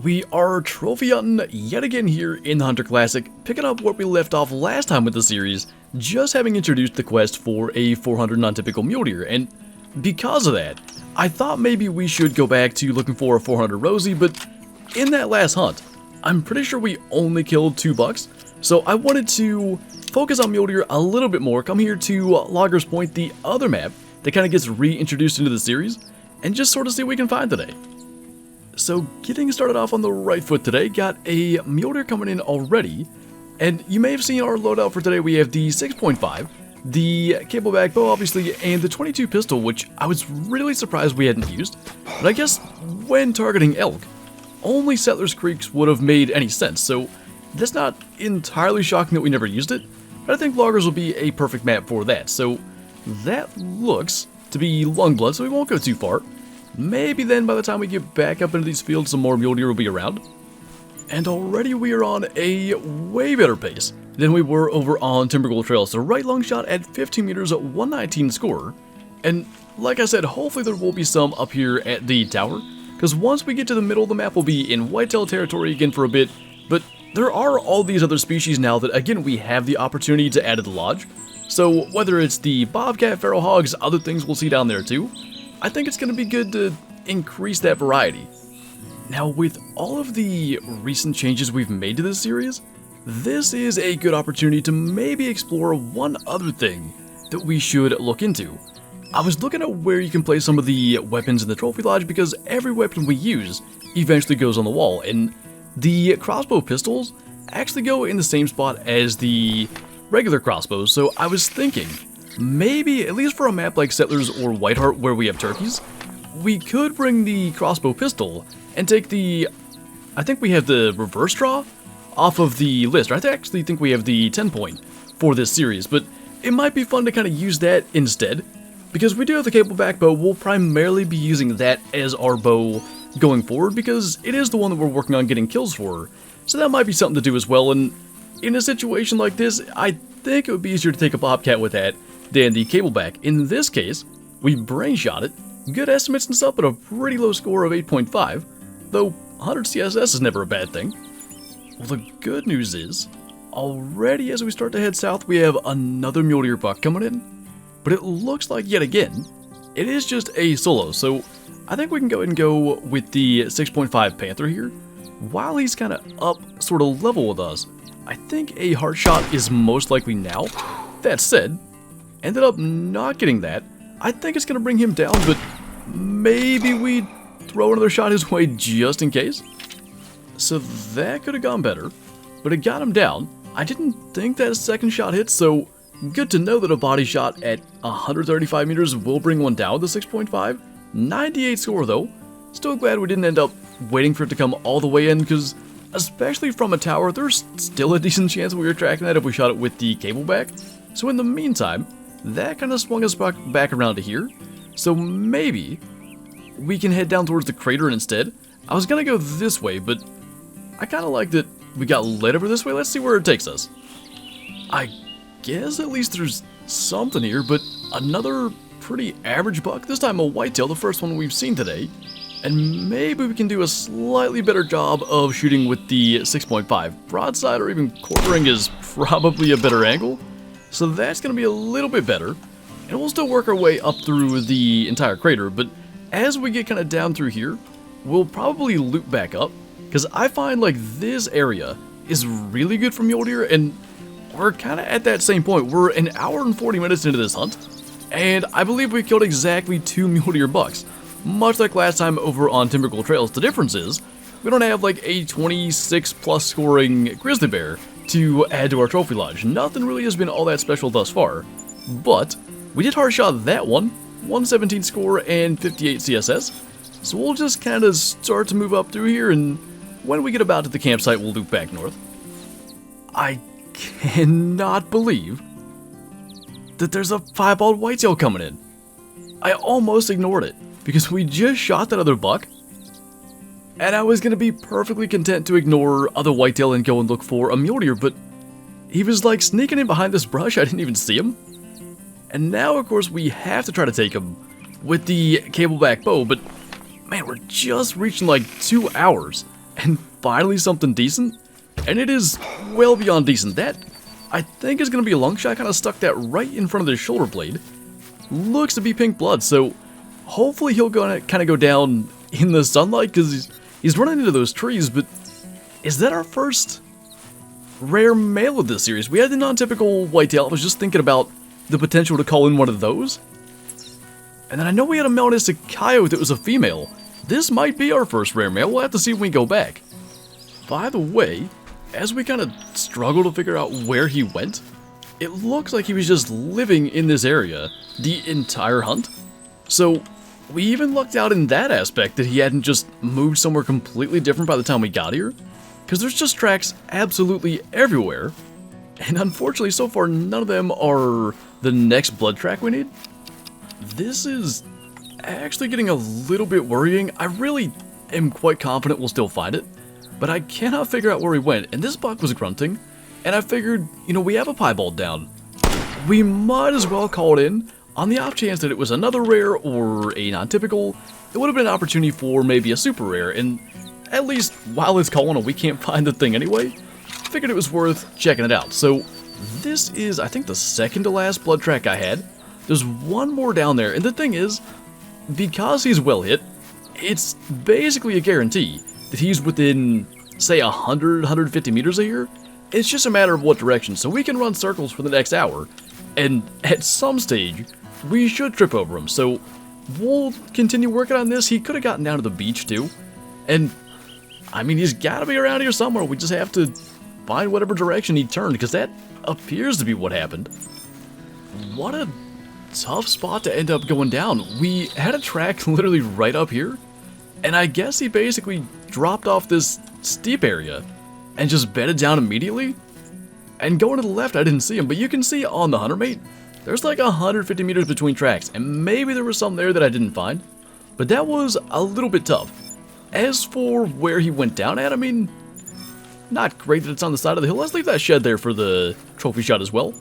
We are trophy hunting yet again here in the Hunter Classic, picking up where we left off last time with the series, just having introduced the quest for a 400 non-typical mule deer, and because of that, I thought maybe we should go back to looking for a 400 Rosie, but in that last hunt, I'm pretty sure we only killed 2 bucks, so I wanted to focus on mule deer a little bit more, come here to Loggers Point, the other map that kind of gets reintroduced into the series, and just sort of see what we can find today. So getting started off on the right foot today, got a mule deer coming in already, and you may have seen our loadout for today. We have the 6.5, the cableback bow obviously, and the 22 pistol, which I was really surprised we hadn't used, but I guess when targeting elk, only Settlers Creeks would have made any sense, so that's not entirely shocking that we never used it, but I think Loggers will be a perfect map for that. So that looks to be Lungblood, so we won't go too far. Maybe then by the time we get back up into these fields, some more mule deer will be around. And already we are on a way better pace than we were over on Timbergold Trail. So right long shot at 15 meters at 119 score. And like I said, hopefully there will be some up here at the tower, because once we get to the middle of the map, we'll be in whitetail territory again for a bit. But there are all these other species now that, again, we have the opportunity to add to the lodge. So whether it's the bobcat, feral hogs, other things we'll see down there too, I think it's going to be good to increase that variety. Now, with all of the recent changes we've made to this series, this is a good opportunity to maybe explore one other thing that we should look into. I was looking at where you can place some of the weapons in the trophy lodge, because every weapon we use eventually goes on the wall, and the crossbow pistols actually go in the same spot as the regular crossbows, so I was thinking, maybe, at least for a map like Settlers or Whiteheart where we have turkeys, we could bring the crossbow pistol and take the, I think we have the reverse draw off of the list. I actually think we have the 10 point for this series, but it might be fun to kind of use that instead, because we do have the cableback bow. We'll primarily be using that as our bow going forward, because it is the one that we're working on getting kills for, so that might be something to do as well. And in a situation like this, I think it would be easier to take a bobcat with that than the cableback. In this case, we brain shot it. Good estimates and stuff, but a pretty low score of 8.5, though 100 CSS is never a bad thing. Well, the good news is, already as we start to head south, we have another mule deer buck coming in, but it looks like yet again, it is just a solo, so I think we can go ahead and go with the 6.5 Panther here. While he's kind of up, sort of level with us, I think a heart shot is most likely now. That said, ended up not getting that. I think it's going to bring him down, but maybe we throw another shot his way just in case. So that could have gone better, but it got him down. I didn't think that second shot hit, so good to know that a body shot at 135 meters will bring one down with a 6.5. 98 score though. Still glad we didn't end up waiting for it to come all the way in, because especially from a tower, there's still a decent chance we were tracking that if we shot it with the cableback. So in the meantime, that kind of swung us back around to here. So maybe we can head down towards the crater instead. I was gonna go this way, but I kind of like that we got led over this way. Let's see where it takes us. I guess at least there's something here, but another pretty average buck, this time a whitetail, the first one we've seen today. And maybe we can do a slightly better job of shooting with the 6.5. Broadside or even quartering is probably a better angle, so that's going to be a little bit better. And we'll still work our way up through the entire crater, but as we get kind of down through here, we'll probably loop back up, because I find like this area is really good for mule deer, and we're kind of at that same point. We're an hour and 40 minutes into this hunt, and I believe we killed exactly 2 mule deer bucks. Much like last time over on Timbergold Trails, the difference is we don't have like a 26 plus scoring grizzly bear to add to our trophy lodge. Nothing really has been all that special thus far, but we did hard shot that one, 117 score and 58 CSS, so we'll just kind of start to move up through here, and when we get about to the campsite, we'll loop back north. I cannot believe that there's a piebald whitetail coming in. I almost ignored it, because we just shot that other buck, and I was going to be perfectly content to ignore other whitetail and go and look for a mule deer, but he was like sneaking in behind this brush. I didn't even see him. And now, of course, we have to try to take him with the cableback bow, but man, we're just reaching like 2 hours and finally something decent, and it is well beyond decent. That, I think, is going to be a long shot. Kind of stuck that right in front of the shoulder blade. Looks to be pink blood, so hopefully he'll kind of go down in the sunlight, because he's running into those trees. But is that our first rare male of this series? We had the non-typical whitetail. I was just thinking about the potential to call in one of those. And then I know we had a melanistic coyote that was a female. This might be our first rare male. We'll have to see when we go back. By the way, as we kind of struggle to figure out where he went, it looks like he was just living in this area the entire hunt. So we even lucked out in that aspect that he hadn't just moved somewhere completely different by the time we got here, because there's just tracks absolutely everywhere. And unfortunately, so far, none of them are the next blood track we need. This is actually getting a little bit worrying. I really am quite confident we'll still find it, but I cannot figure out where he went. And this buck was grunting, and I figured, you know, we have a piebald down. We might as well call it in on the off chance that it was another rare or a non-typical. It would have been an opportunity for maybe a super rare, and at least while it's calling and we can't find the thing anyway, figured it was worth checking it out. So this is, I think, the second to last blood track I had. There's one more down there, and the thing is, because he's well hit, it's basically a guarantee that he's within, say, 100, 150 meters of here. It's just a matter of what direction, so we can run circles for the next hour, and at some stage, we should trip over him. So we'll continue working on this. He could have gotten down to the beach too, and I mean, he's got to be around here somewhere. We just have to find whatever direction he turned, because that appears to be what happened. What a tough spot to end up going down. We had a track literally right up here, and I guess he basically dropped off this steep area and just bedded down immediately. And going to the left, I didn't see him, but you can see on the hunter mate, there's like 150 meters between tracks, and maybe there was some there that I didn't find, but that was a little bit tough. As for where he went down at, I mean, not great that it's on the side of the hill. Let's leave that shed there for the trophy shot as well.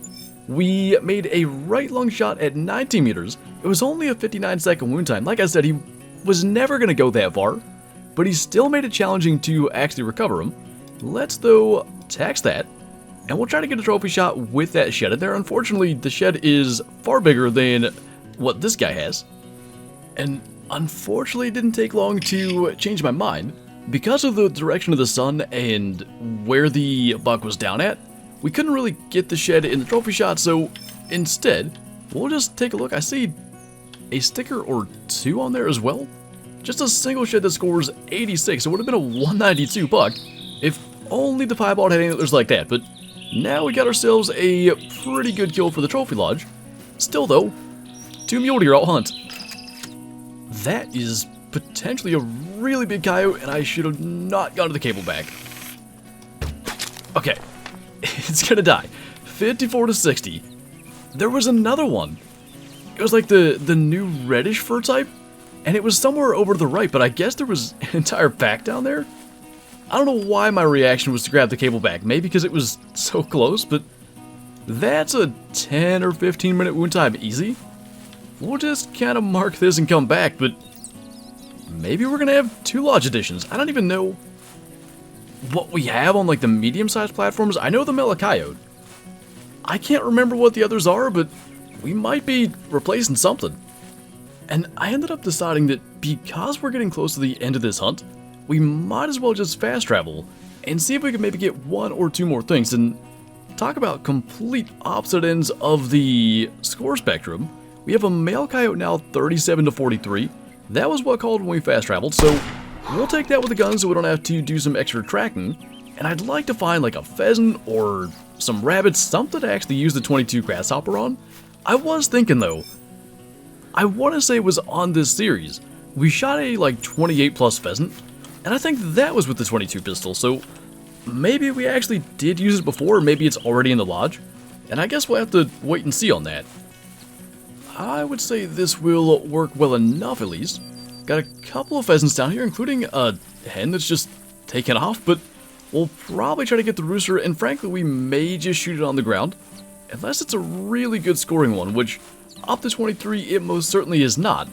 We made a right lung shot at 19 meters. It was only a 59-second wound time. Like I said, he was never going to go that far, but he still made it challenging to actually recover him. Let's, though, tax that, and we'll try to get a trophy shot with that shed in there. Unfortunately, the shed is far bigger than what this guy has, and unfortunately, it didn't take long to change my mind. Because of the direction of the sun and where the buck was down at, we couldn't really get the shed in the trophy shot, so instead, we'll just take a look. I see a sticker or two on there as well. Just a single shed that scores 86. It would have been a 192 buck if only the piebald had antlers like that, but now we got ourselves a pretty good kill for the trophy lodge. Still though, 2 mule deer out hunt. That is potentially a really big coyote, and I should have not gone to the cable back. Okay. It's gonna die. 54 to 60. There was another one. It was like the new reddish fur type, and it was somewhere over to the right, but I guess there was an entire pack down there. I don't know why my reaction was to grab the cable back. Maybe because it was so close, but that's a 10 or 15 minute wound time easy. We'll just kind of mark this and come back, but maybe we're gonna have 2 lodge editions. I don't even know what we have on like the medium-sized platforms. I know the Malek coyote. I can't remember what the others are, but we might be replacing something. And I ended up deciding that because we're getting close to the end of this hunt, we might as well just fast travel and see if we can maybe get 1 or 2 more things. And talk about complete opposite ends of the score spectrum. We have a male coyote now 37 to 43. That was what called when we fast traveled, so we'll take that with the gun so we don't have to do some extra tracking. And I'd like to find like a pheasant or some rabbits, something to actually use the 22 grasshopper on. I was thinking though, I want to say it was on this series, we shot a like 28 plus pheasant, and I think that was with the 22 pistol, so maybe we actually did use it before, or maybe it's already in the lodge, and I guess we'll have to wait and see on that. I would say this will work well enough at least. Got a couple of pheasants down here, including a hen that's just taken off, but we'll probably try to get the rooster, and frankly, we may just shoot it on the ground. Unless it's a really good scoring one, which, up to 23, it most certainly is not.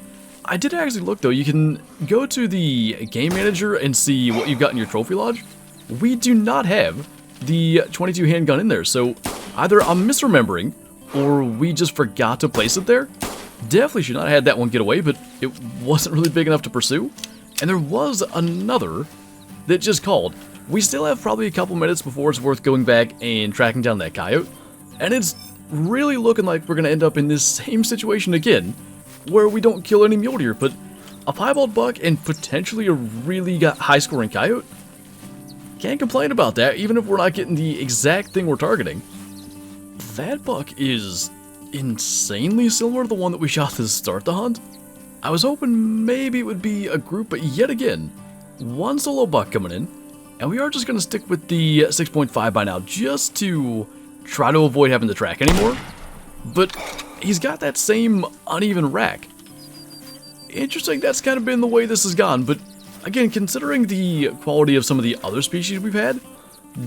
I did actually look though, you can go to the game manager and see what you've got in your trophy lodge. We do not have the 22 handgun in there, so either I'm misremembering or we just forgot to place it there. Definitely should not have had that one get away, but it wasn't really big enough to pursue. And there was another that just called. We still have probably a couple minutes before it's worth going back and tracking down that coyote. And it's really looking like we're going to end up in this same situation again, where we don't kill any mule deer, but a piebald buck and potentially a really high-scoring coyote. Can't complain about that, even if we're not getting the exact thing we're targeting. That buck is insanely similar to the one that we shot to start the hunt. I was hoping maybe it would be a group, but yet again, one solo buck coming in, and we are just going to stick with the 6.5 by now, just to try to avoid having to track anymore. But he's got that same uneven rack. Interesting, that's kind of been the way this has gone, but again, considering the quality of some of the other species we've had,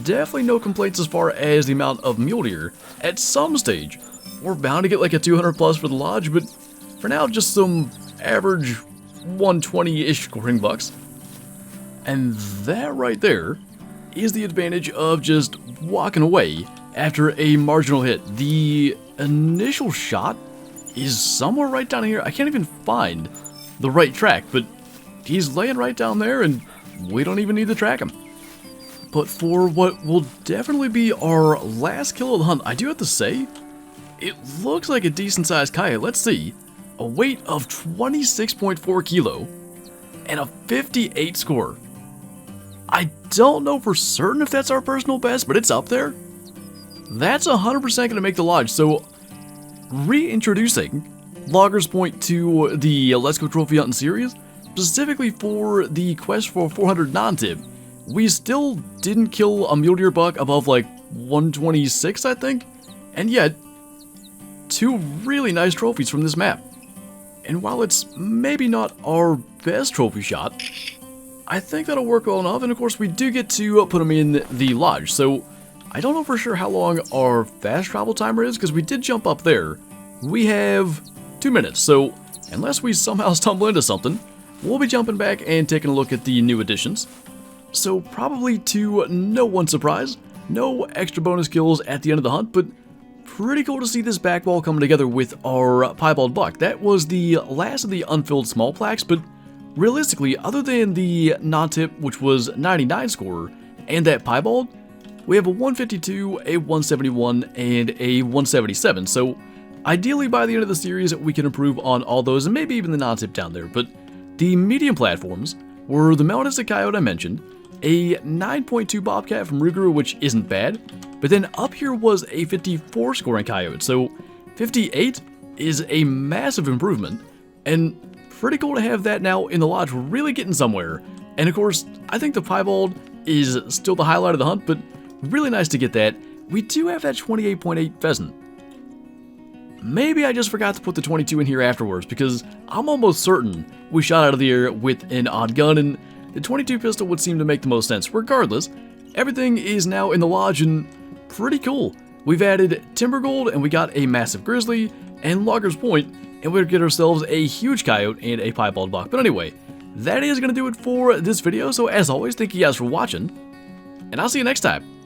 definitely no complaints as far as the amount of mule deer. At some stage, we're bound to get like a 200 plus for the lodge, but for now, just some average 120-ish scoring bucks. And that right there is the advantage of just walking away after a marginal hit. The initial shot is somewhere right down here. I can't even find the right track, but he's laying right down there and we don't even need to track him. But for what will definitely be our last kill of the hunt, I do have to say, it looks like a decent sized coyote. Let's see. A weight of 26.4 kilo and a 58 score. I don't know for certain if that's our personal best, but it's up there. That's 100% going to make the lodge. So, reintroducing Logger's Point to the Let's Go Trophy Hunting series, specifically for the quest for 400 non-tip, we still didn't kill a mule deer buck above like 126, I think. And yet, two really nice trophies from this map. And while it's maybe not our best trophy shot, I think that'll work well enough. And of course, we do get to put them in the lodge. So I don't know for sure how long our fast travel timer is, because we did jump up there. We have 2 minutes. So unless we somehow stumble into something, we'll be jumping back and taking a look at the new additions. So probably to no one's surprise, no extra bonus kills at the end of the hunt, but pretty cool to see this back wall coming together with our piebald buck. That was the last of the unfilled small plaques, but realistically, other than the non-tip, which was 99 score, and that piebald, we have a 152, a 171, and a 177. So ideally by the end of the series, we can improve on all those, and maybe even the non-tip down there. But the medium platforms were the melanistic coyote I mentioned, a 9.2 bobcat from Ruger, which isn't bad, but then up here was a 54 scoring coyote, so 58 is a massive improvement, and pretty cool to have that now in the lodge. We're really getting somewhere. And of course, I think the piebald is still the highlight of the hunt, but really nice to get that. We do have that 28.8 pheasant. Maybe I just forgot to put the 22 in here afterwards, because I'm almost certain we shot out of the air with an odd gun, and the 22 pistol would seem to make the most sense. Regardless, everything is now in the lodge, and pretty cool. We've added timber gold, and we got a massive grizzly, and Logger's Point, and we'll get ourselves a huge coyote and a piebald buck. But anyway, that is going to do it for this video, so as always, thank you guys for watching, and I'll see you next time.